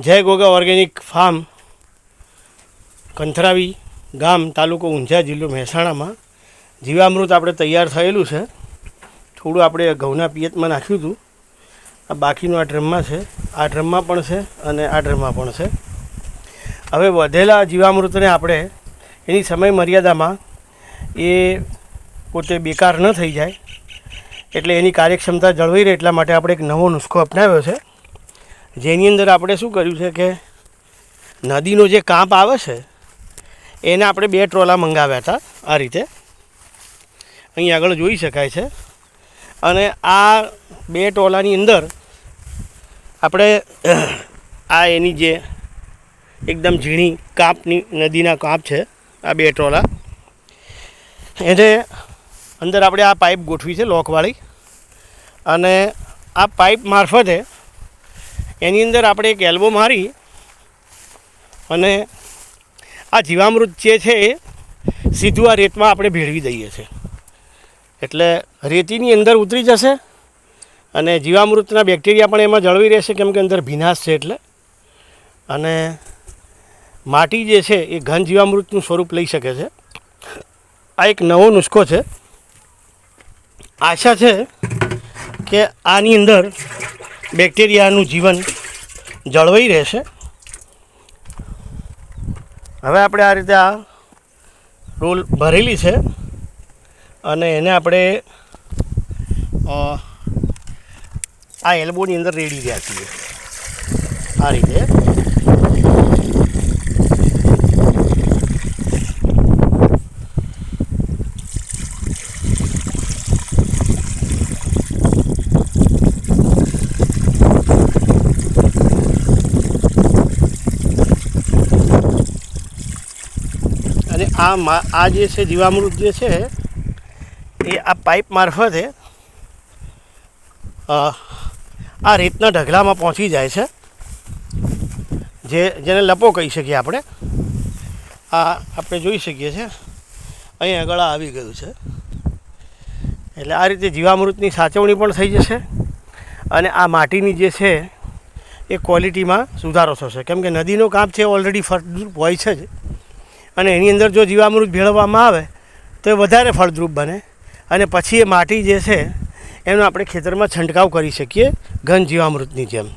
જય Goga organic farm કંથરાવી ગામ તાલુકો ઊંઝા જિલ્લો મહેસાણામાં જીવામૃત આપણે તૈયાર થયેલું છે. થોડું આપણે ઘઉંના પિયતમાં નાખ્યું હતું. આ બાકીનું આ ડ્રમમાં છે, આ ડ્રમમાં પણ છે અને આ ડ્રમમાં પણ છે. હવે વધેલા જીવામૃતને આપણે એની સમય મર્યાદામાં એ પોતે બેકાર ન થઈ જાય એટલે એની કાર્યક્ષમતા જળવાઈ રહે એટલા માટે આપણે એક નવો નુસ્ખો અપનાવ્યો છે. જેની અંદર આપણે શું કર્યું છે કે નદીનો જે કાંપ આવે છે એને આપણે 2 ટ્રોલા મંગાવ્યા હતા. આ રીતે અહીં આગળ જોઈ શકાય છે. અને આ 2 ટ્રોલાની અંદર આપણે આ એની જે એકદમ ઝીણી કાંપની નદીના કાંપ છે, આ 2 ટ્રોલા, એને અંદર આપણે આ પાઇપ ગોઠવી છે લોકવાળી. અને આ પાઇપ મારફતે એની અંદર આપણે એક એલ્બો મારી અને આ જીવામૃત જે છે એ સીધું આ રેતમાં આપણે ભેળવી દઈએ છીએ. એટલે રેતીની અંદર ઉતરી જશે અને જીવામૃતના બેક્ટેરિયા પણ એમાં જળવી રહેશે, કેમ કે અંદર ભીનાશ છે એટલે. અને માટી જે છે એ ઘન જીવામૃતનું સ્વરૂપ લઈ શકે છે. આ એક નવો નુસ્ખો છે. આશા છે કે આની અંદર બેક્ટેરિયાનું જીવન જળવાઈ રહેશે. હવે આપણે આ રીતે આ રોલ ભરેલી છે અને એને આપણે આ એલ્બોની અંદર રેડી રહ્યા છીએ આ રીતે. અને આ જે છે જીવામૃત જે છે એ આ પાઇપ મારફતે આ રેતના ઢગલામાં પહોંચી જાય છે, જેને લપો કહી શકીએ આપણે. આ આપણે જોઈ શકીએ છીએ અહીં આગળ આવી ગયું છે. એટલે આ રીતે જીવામૃતની સાચવણી પણ થઈ જશે અને આ માટીની જે છે એ ક્વોલિટીમાં સુધારો થશે, કેમ કે નદીનો કાંપ છે ઓલરેડી ફળદ્રુપ હોય છે જ. અને એની અંદર જો જીવામૃત ભેળવવામાં આવે તો એ વધારે ફળદ્રુપ બને અને પછી એ માટી જે છે એનો આપણે ખેતરમાં છંટકાવ કરી શકીએ ઘન જીવામૃતની જેમ.